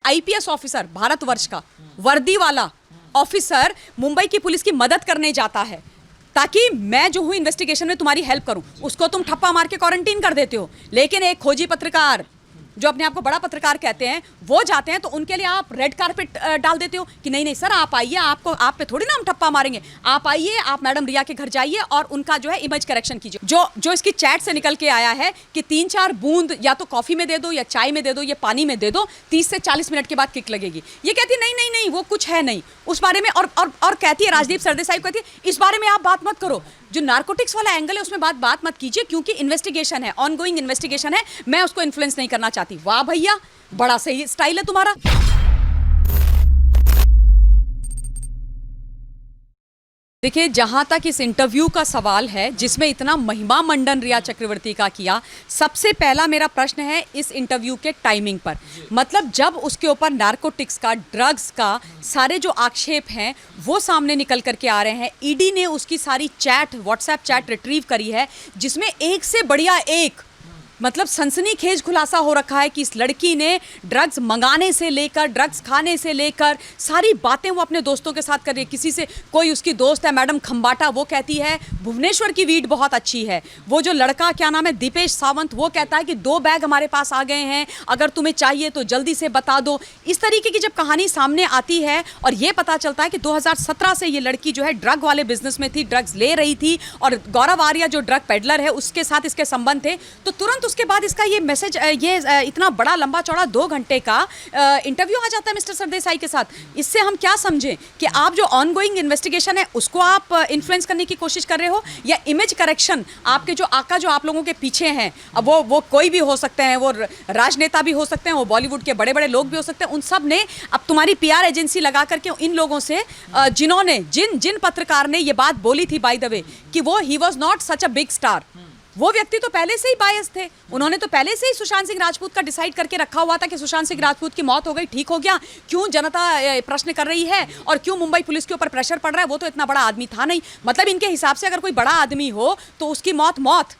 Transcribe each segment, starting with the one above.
IPS officer, Bharatvarsh का वर्दी वाला ऑफिसर मुंबई की पुलिस की मदद करने जाता है ताकि मैं जो हूं इन्वेस्टिगेशन में तुम्हारी हेल्प करूं, उसको तुम ठप्पा मार के क्वारंटीन कर देते हो। लेकिन एक खोजी पत्रकार जो अपने आप को बड़ा पत्रकार कहते हैं, वो जाते हैं तो उनके लिए आप रेड कारपेट डाल देते हो कि नहीं नहीं सर आप आइए, आपको आप पे थोड़ी ना हम ठप्पा मारेंगे, आप आइए, आप मैडम रिया के घर जाइए और उनका जो है इमेज करेक्शन कीजिए। जो इसकी चैट से निकल के आया है कि 3-4 बूंद या तो कॉफी में दे दो या चाय में दे दो या पानी में दे दो, 30 से 40 मिनट के बाद किक लगेगी। ये कहती है नहीं नहीं नहीं वो कुछ है नहीं उस बारे में, और कहती है राजदीप सरदेसाई कहती है इस बारे में आप बात मत करो, जो नारकोटिक्स वाला एंगल है उसमें बात मत कीजिए क्योंकि इन्वेस्टिगेशन है, ऑनगोइंग इन्वेस्टिगेशन है, मैं उसको इन्फ्लुएंस नहीं करना चाहती। वाह भैया, बड़ा सही स्टाइल है तुम्हारा। देखिए, जहां तक इस इंटरव्यू का सवाल है जिसमें इतना महिमा मंडन रिया चक्रवर्ती का किया, सबसे पहला मेरा प्रश्न है इस इंटरव्यू के टाइमिंग पर। मतलब जब उसके ऊपर नारकोटिक्स का, ड्रग्स का सारे जो आक्षेप हैं वो सामने निकल करके आ रहे हैं, ईडी ने उसकी सारी चैट, व्हाट्सएप चैट रिट्रीव करी है जिसमें एक से बढ़िया एक मतलब सनसनीखेज खुलासा हो रखा है कि इस लड़की ने ड्रग्स मंगाने से लेकर, ड्रग्स खाने से लेकर सारी बातें वो अपने दोस्तों के साथ कर रही है। किसी से, कोई उसकी दोस्त है मैडम खंबाटा, वो कहती है भुवनेश्वर की वीड बहुत अच्छी है। वो जो लड़का क्या नाम है दीपेश सावंत, वो कहता है कि 2 बैग हमारे पास आ गए हैं, अगर तुम्हें चाहिए तो जल्दी से बता दो। इस तरीके की जब कहानी सामने आती है और ये पता चलता है कि 2017 से ये लड़की जो है ड्रग वाले बिजनेस में थी, ड्रग्स ले रही थी और गौरव आर्या जो ड्रग पेडलर है उसके साथ इसके संबंध थे, तो तुरंत उसके बाद इसका ये मैसेज, ये इतना बड़ा लंबा चौड़ा 2 घंटे का इंटरव्यू आ जाता है मिस्टर सरदेसाई के साथ। इससे हम क्या समझें कि आप जो ऑनगोइंग इन्वेस्टिगेशन है उसको आप इन्फ्लुएंस करने की कोशिश कर रहे हो, या इमेज करेक्शन आपके जो आका जो आप लोगों के पीछे हैं, अब वो कोई भी हो सकते हैं, वो राजनेता भी हो सकते हैं, वो बॉलीवुड के बड़े बड़े लोग भी हो सकते हैं, उन सब ने अब तुम्हारी PR एजेंसी लगा करके इन लोगों से, जिन्होंने जिन पत्रकार ने ये बात बोली थी बाय द वे कि वो he was not such a big star, वो व्यक्ति तो पहले से ही बायस थे, उन्होंने तो पहले से ही सुशांत सिंह राजपूत का डिसाइड करके रखा हुआ था कि सुशांत सिंह राजपूत की मौत हो गई, ठीक हो गया, क्यों जनता प्रश्न कर रही है और क्यों मुंबई पुलिस के ऊपर प्रेशर पड़ रहा है, वो तो इतना बड़ा आदमी था नहीं। मतलब इनके हिसाब से अगर कोई बड़ा आदमी हो तो उसकी मौत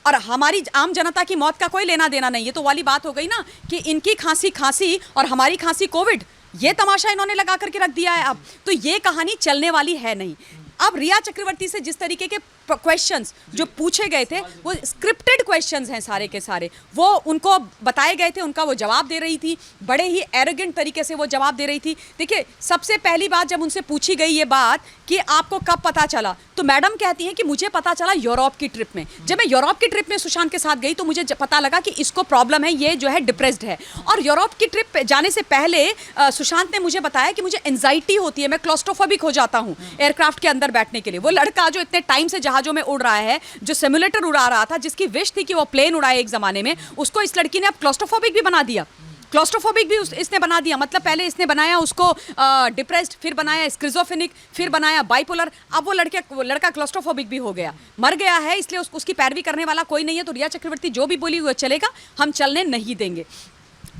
और हमारी आम जनता की मौत का कोई लेना देना नहीं। ये तो वाली बात हो गई ना कि इनकी खांसी और हमारी खांसी कोविड, ये तमाशा इन्होंने लगा करके रख दिया है। अब तो ये कहानी चलने वाली है नहीं। अब रिया चक्रवर्ती से जिस तरीके के क्वेश्चंस जो पूछे गए थे वो स्क्रिप्टेड क्वेश्चंस हैं सारे के सारे, वो उनको बताए गए थे, उनका वो जवाब दे रही थी, बड़े ही एरोगेंट तरीके से वो जवाब दे रही थी। देखिए, सबसे पहली बात जब उनसे पूछी गई ये बात कि आपको कब पता चला, तो मैडम कहती हैं कि मुझे पता चला यूरोप की ट्रिप में। जब मैं यूरोप की ट्रिप में सुशांत के साथ गई तो मुझे पता लगा कि इसको प्रॉब्लम है, ये जो है डिप्रेस्ड है। और यूरोप की ट्रिप पे जाने से पहले सुशांत ने मुझे बताया कि मुझे एंजाइटी होती है, मैं क्लॉस्ट्रोफोबिक हो जाता हूँ एयरक्राफ्ट के अंदर बैठने के लिए। वो लड़का जो इतने टाइम से जहाजों में उड़ रहा है, जो सिमुलेटर उड़ा रहा था, जिसकी विश थी कि वो प्लेन उड़ाए एक जमाने में, उसको इस लड़की ने अब क्लॉस्ट्रोफोबिक भी बना दिया। क्लॉस्ट्रोफोबिक भी इसने बना दिया। मतलब पहले इसने बनाया उसको डिप्रेस्ड, फिर बनाया स्किज़ोफ्रेनिक, फिर बनाया बाइपोलर, अब वो लड़का क्लॉस्ट्रोफोबिक भी हो गया, मर गया है, इसलिए उसकी पैरवी करने वाला कोई नहीं है। तो रिया चक्रवर्ती जो भी बोली वो चलेगा, हम चलने नहीं देंगे।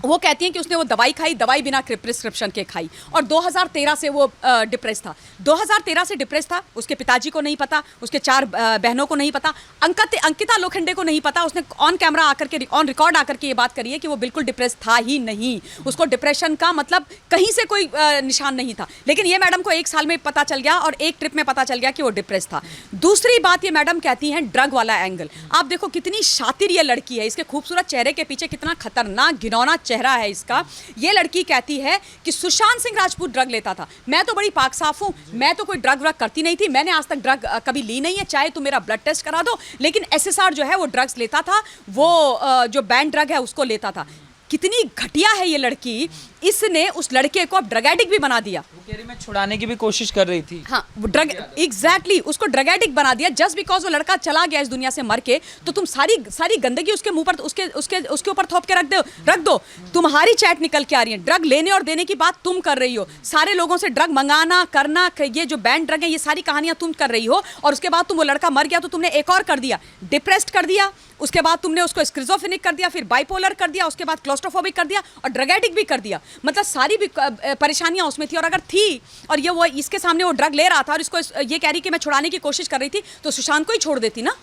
वो कहती हैं कि उसने वो दवाई खाई, दवाई बिना प्रिस्क्रिप्शन के खाई, और 2013 से वो डिप्रेस था। 2013 से डिप्रेस था, उसके पिताजी को नहीं पता, उसके 4 बहनों को नहीं पता, अंकिता लोखंडे को नहीं पता। उसने ऑन कैमरा आकर के, ऑन रिकॉर्ड आकर के ये बात करी है कि वो बिल्कुल डिप्रेस था ही नहीं, उसको डिप्रेशन का मतलब कहीं से कोई निशान नहीं था। लेकिन ये मैडम को 1 साल में पता चल गया और एक ट्रिप में पता चल गया कि वो डिप्रेस था। दूसरी बात, ये मैडम कहती हैं ड्रग वाला एंगल। आप देखो कितनी शातिर ये लड़की है, इसके खूबसूरत चेहरे के पीछे कितना खतरनाक घिनौना चेहरा है इसका। ये लड़की कहती है कि सुशांत सिंह राजपूत ड्रग लेता था, मैं तो बड़ी पाक साफ हूं, मैं तो कोई ड्रग करती नहीं थी, मैंने आज तक ड्रग कभी ली नहीं है, चाहे तुम मेरा ब्लड टेस्ट करा दो। लेकिन SSR जो है वो ड्रग्स लेता था, वो जो बैन ड्रग है उसको लेता था। कितनी घटिया है ये लड़की, इसने उस लड़के को अब ड्रग एडिक्ट भी बना दिया। वो कह रही मैं छुड़ाने की भी कोशिश कर रही थी। हाँ, वो ड्रग एग्जैक्टली उसको ड्रग एडिक्ट बना दिया। जस्ट बिकॉज वो लड़का चला गया इस दुनिया से मर के, तो तुम सारी गंदगी उसके मुंह पर, उसके ऊपर थोप के रख दो। तुम्हारी चैट निकल के आ रही है, ड्रग लेने और देने की बात तुम कर रही हो, सारे लोगों से ड्रग मंगाना करना, ये जो बैन ड्रग है ये सारी कहानियां तुम कर रही हो। और उसके बाद तुम, वो लड़का मर गया तो तुमने एक और कर दिया, डिप्रेस्ड कर दिया, उसके बाद तुमने उसको स्किज़ोफ्रेनिक कर दिया, फिर बाइपोलर कर दिया, उसके बाद क्लॉस्ट्रोफोबिक कर दिया और ड्रग एडिक्ट भी कर दिया। मतलब सारी भी परेशानियां उसमें थी। और अगर थी और ये वो इसके सामने वो ड्रग ले रहा था और इसको ये कह रही कि मैं छुड़ाने की कोशिश कर रही थी, तो सुशांत को ही छोड़ देती ना।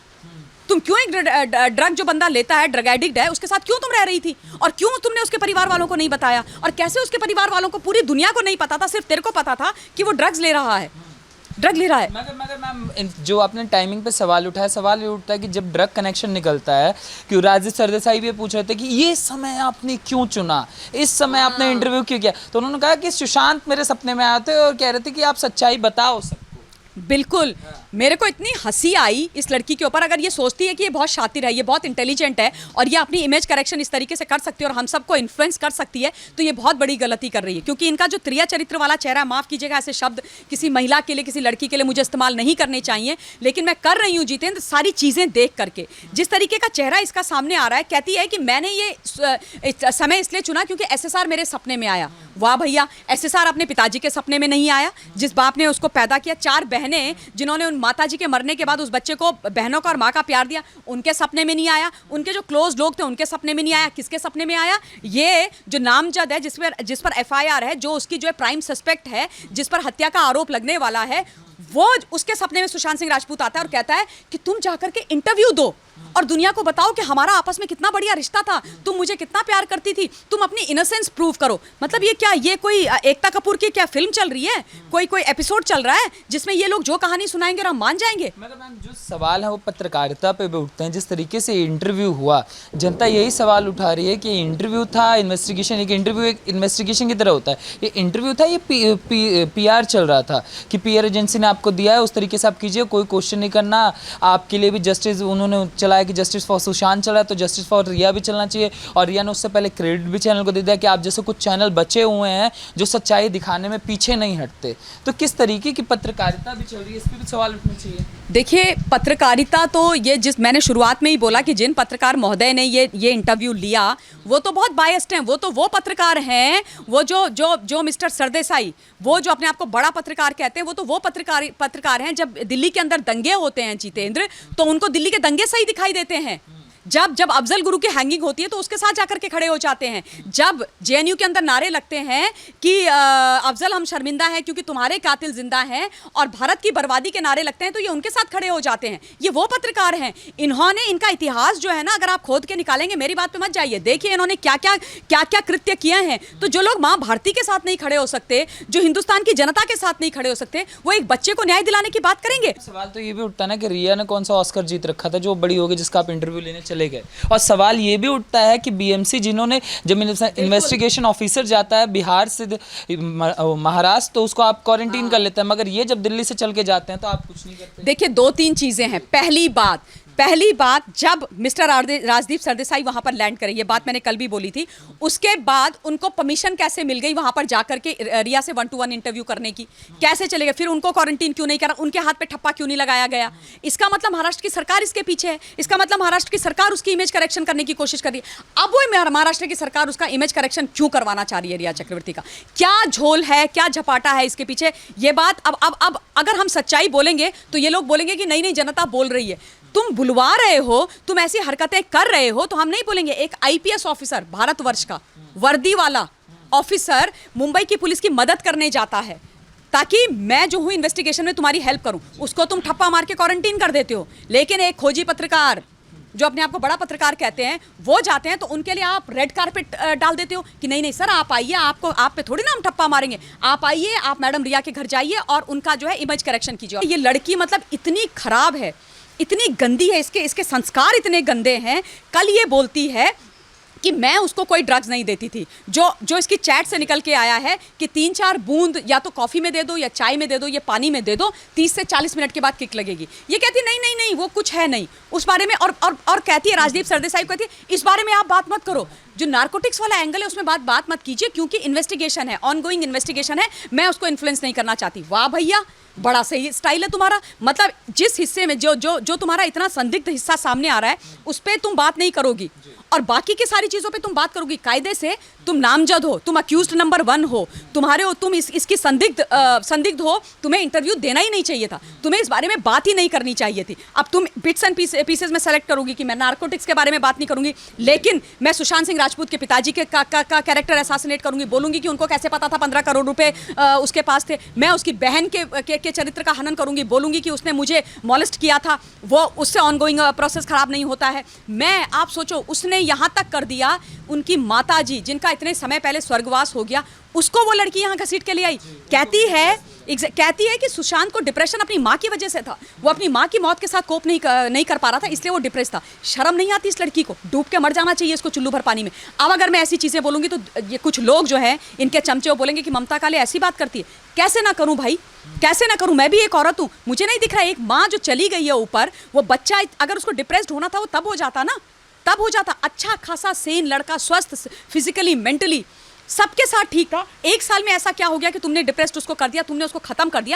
तुम क्यों एक ड्रग जो बंदा लेता है, ड्रग एडिक्ट है, उसके साथ क्यों तुम रह रही थी? और क्यों तुमने उसके परिवार वालों को नहीं बताया? और कैसे उसके परिवार वालों को, पूरी दुनिया को नहीं पता था, सिर्फ तेरे को पता था कि वो ड्रग्स ले रहा है, ड्रग ले रहा है? मगर मैम, जो आपने टाइमिंग पे सवाल उठाया, सवाल ये उठता है कि जब ड्रग कनेक्शन निकलता है, कि राजीव सरदेसाई भी पूछ रहे थे कि ये समय आपने क्यों चुना, इस समय आपने इंटरव्यू क्यों किया, तो उन्होंने कहा कि सुशांत मेरे सपने में आए थे और कह रहे थे कि आप सच्चाई बताओ सबको। बिल्कुल। मेरे को इतनी हंसी आई इस लड़की के ऊपर। अगर ये सोचती है कि ये बहुत शातिर है, ये बहुत इंटेलिजेंट है और ये अपनी इमेज करेक्शन इस तरीके से कर सकती है और हम सबको इन्फ्लुएंस कर सकती है, तो ये बहुत बड़ी गलती कर रही है। क्योंकि इनका जो त्रिया चरित्र वाला चेहरा, माफ़ कीजिएगा ऐसे शब्द किसी महिला के लिए, किसी लड़की के लिए मुझे इस्तेमाल नहीं करने चाहिए, लेकिन मैं कर रही हूँ जितेंद्र, सारी चीज़ें देख करके। जिस तरीके का चेहरा इसका सामने आ रहा है, कहती है कि मैंने ये समय इसलिए चुना क्योंकि SSR मेरे सपने में आया। वाह भैया, SSR अपने पिताजी के सपने में नहीं आया, जिस बाप ने उसको पैदा किया। 4 बहनें जिन्होंने उन माताजी के मरने के बाद उस बच्चे को, बहनों का और माँ का प्यार दिया, उनके सपने में नहीं आया। उनके जो क्लोज लोग थे उनके सपने में नहीं आया। किसके सपने में आया? ये जो नामजद है, जिस पर FIR है, जो उसकी जो है प्राइम सस्पेक्ट है, जिस पर हत्या का आरोप लगने वाला है, वो उसके सपने में सुशांत सिंह राजपूत आता है और कहता है कि तुम जाकर के इंटरव्यू दो और दुनिया को बताओ कि हमारा आपस में कितना बढ़िया रिश्ता था, तुम मुझे कितना प्यार करती थी, तुम अपनी इनोसेंस प्रूव करो। मतलब ये क्या, ये कोई एकता कपूर की क्या फिल्म चल रही है? कोई एपिसोड चल रहा है जिसमें ये लोग जो कहानी सुनाएंगे और हम मान जाएंगे? मतलब मैम, जो सवाल है वो पत्रकारिता पे भी उठते हैं। जिस तरीके से इंटरव्यू हुआ, जनता यही सवाल उठा रही है कि इंटरव्यू था, इन्वेस्टिगेशन, एक इंटरव्यू एक इन्वेस्टिगेशन की तरह होता है। ये इंटरव्यू था, ये PR चल रहा था कि PR एजेंसी ने आपको दिया है, उस तरीके से आप कीजिए, कोई क्वेश्चन नहीं करना। आपके लिए भी जस्टिस उन्होंने चलाया कि जस्टिस फॉर सुशांत चला, तो जस्टिस फॉर रिया भी चलना चाहिए। और रिया ने उससे पहले क्रेडिट भी चैनल को दे दिया कि आप जैसे कुछ चैनल बचे हुए हैं जो सच्चाई दिखाने में पीछे नहीं हटते। तो किस तरीके की पत्रकारिता भी चल रही है, इस पर भी सवाल उठने चाहिए। देखिए, पत्रकारिता तो ये, जिस मैंने शुरुआत में ही बोला कि जिन पत्रकार महोदय ने ये इंटरव्यू लिया वो तो बहुत बायस्ड हैं। वो पत्रकार हैं, वो जो मिस्टर सरदेसाई, वो जो अपने आप को बड़ा पत्रकार कहते हैं, वो पत्रकार हैं। जब दिल्ली के अंदर दंगे होते हैं जितेंद्र, तो उनको दिल्ली के दंगे सही दिखाई देते हैं। जब अफजल गुरु की हैंगिंग होती है तो उसके साथ जाकर के खड़े हो जाते हैं। जब JNU के अंदर नारे लगते हैं कि अफजल हम शर्मिंदा हैं क्योंकि तुम्हारे कातिल जिंदा हैं, और भारत की बर्बादी के नारे लगते हैं, तो ये उनके साथ खड़े हो जाते हैं। ये वो पत्रकार हैं। इन्होंने, इनका इतिहास जो है ना, अगर आप खोद के निकालेंगे, मेरी बात पे मत जाइए, देखिए इन्होंने क्या क्या कृत्य किए हैं। तो जो लोग माँ भारती के साथ नहीं खड़े हो सकते, जो हिंदुस्तान की जनता के साथ नहीं खड़े हो सकते, वो एक बच्चे को न्याय दिलाने की बात करेंगे? सवाल तो ये भी उठता है ना कि रिया ने कौन सा ऑस्कर जीत रखा था जो बड़ी होगी, जिसका आप इंटरव्यू लेने चले गए। और सवाल ये भी उठता है कि BMC, जिन्होंने, जब इन्वेस्टिगेशन ऑफिसर जाता है बिहार से महाराष्ट्र, तो उसको आप क्वारंटीन कर लेते हैं, मगर ये जब दिल्ली से चल के जाते हैं तो आप कुछ नहीं करते। देखिए, 2-3 चीजें हैं। पहली बात, जब मिस्टर राजदीप सरदेसाई वहां पर लैंड करे, ये बात मैंने कल भी बोली थी, उसके बाद उनको परमिशन कैसे मिल गई वहां पर जाकर के रिया से 1-to-1 इंटरव्यू करने की? कैसे चलेगा? फिर उनको क्वारंटीन क्यों नहीं करा? उनके हाथ पे ठप्पा क्यों नहीं लगाया गया? इसका मतलब महाराष्ट्र की सरकार इसके पीछे है। इसका मतलब महाराष्ट्र की सरकार उसकी इमेज करेक्शन करने की कोशिश कर रही है। अब वो महाराष्ट्र की सरकार उसका इमेज करेक्शन क्यों करवाना चाह रही है? रिया चक्रवर्ती का क्या झोल है, क्या झपाटा है इसके पीछे? ये बात अब अगर हम सच्चाई बोलेंगे तो ये लोग बोलेंगे कि नहीं जनता बोल रही है। तुम बुलवा रहे हो, तुम ऐसी हरकतें कर रहे हो, तो हम नहीं बोलेंगे। एक IPS ऑफिसर, भारतवर्ष का वर्दी वाला ऑफिसर, मुंबई की पुलिस की मदद करने जाता है ताकि मैं जो हूं इन्वेस्टिगेशन में तुम्हारी हेल्प करूं, उसको तुम ठप्पा मार के क्वारंटीन कर देते हो। लेकिन एक खोजी पत्रकार जो अपने आप को बड़ा पत्रकार कहते हैं, वो जाते हैं तो उनके लिए आप रेड कारपेट डाल देते हो कि नहीं सर आप आइए, आप पे थोड़ी ना हम ठप्पा मारेंगे, आप आइए, आप मैडम रिया के घर जाइए और उनका जो है इमेज करेक्शन कीजिए। ये लड़की मतलब इतनी खराब है, इतनी गंदी है, इसके संस्कार इतने गंदे हैं। कल ये बोलती है कि मैं उसको कोई ड्रग्स नहीं देती थी। जो इसकी चैट से निकल के आया है कि 3-4 बूंद या तो कॉफ़ी में दे दो या चाय में दे दो या पानी में दे दो, 30 से 40 मिनट के बाद किक लगेगी। ये कहती है नहीं वो कुछ है नहीं उस बारे में। और कहती है, राजदीप सरदेसाई कहती है इस बारे में आप बात मत करो। जो नारकोटिक्स वाला एंगल है उसमें बात मत कीजिए, क्योंकि इन्वेस्टिगेशन है, ऑनगोइंग इन्वेस्टिगेशन है, मैं उसको इन्फ्लुएंस नहीं करना चाहती। वाह भैया, बड़ा सही स्टाइल है तुम्हारा। मतलब जिस हिस्से में जो तुम्हारा इतना संदिग्ध हिस्सा सामने आ रहा है उस पर तुम बात नहीं करोगी और बाकी की सारी चीज़ों पे तुम बात करोगी। कायदे से तुम नामजद हो, तुम अक्यूज्ड नंबर 1 हो, तुम इसकी संदिग्ध हो, तुम्हें इंटरव्यू देना ही नहीं चाहिए था, तुम्हें इस बारे में बात ही नहीं करनी चाहिए थी। अब तुम बिट्स एंड पीसेस में सेलेक्ट करोगी कि मैं नारकोटिक्स के बारे में बात नहीं करूंगी, लेकिन मैं सुशांत सिंह राजपूत के पिताजी के का कैरेक्टर असैसिनेट करूंगी, बोलूंगी कि उनको कैसे पता था 15 करोड़ रुपए उसके पास थे। मैं उसकी बहन के चरित्र का हनन करूंगी, बोलूंगी कि उसने मुझे मॉलेस्ट किया था, वो उससे ऑनगोइंग प्रोसेस खराब नहीं होता है। मैं, आप सोचो, उसने यहाँ तक कर दिया, उनकी माताजी जिनका इतने समय पहले स्वर्गवास हो गया, उसको वो लड़की यहाँ घसीट के ले आई। कहती है कि सुशांत को डिप्रेशन अपनी माँ की वजह से था, वो अपनी माँ की मौत के साथ कोप नहीं कर पा रहा था, इसलिए वो डिप्रेस था। शर्म नहीं आती इस लड़की को? डूब के मर जाना चाहिए इसको चुल्लू भर पानी में। अब अगर मैं ऐसी चीज़ें बोलूँगी तो ये कुछ लोग जो है इनके चमचे, वो बोलेंगे कि ममता काले ऐसी बात करती है। कैसे ना करूँ भाई, कैसे ना करूँ? मैं भी एक औरत हूँ, मुझे नहीं दिख रहा है? एक माँ जो चली गई है ऊपर, वो बच्चा अगर उसको डिप्रेस्ड होना था वो तब हो जाता ना, तब हो जाता। अच्छा खासा सेन लड़का, स्वस्थ फिजिकली मेंटली सबके साथ ठीक था। 1 साल में ऐसा क्या हो गया कि तुमने डिप्रेस्ड उसको कर दिया, तुमने उसको खत्म कर दिया।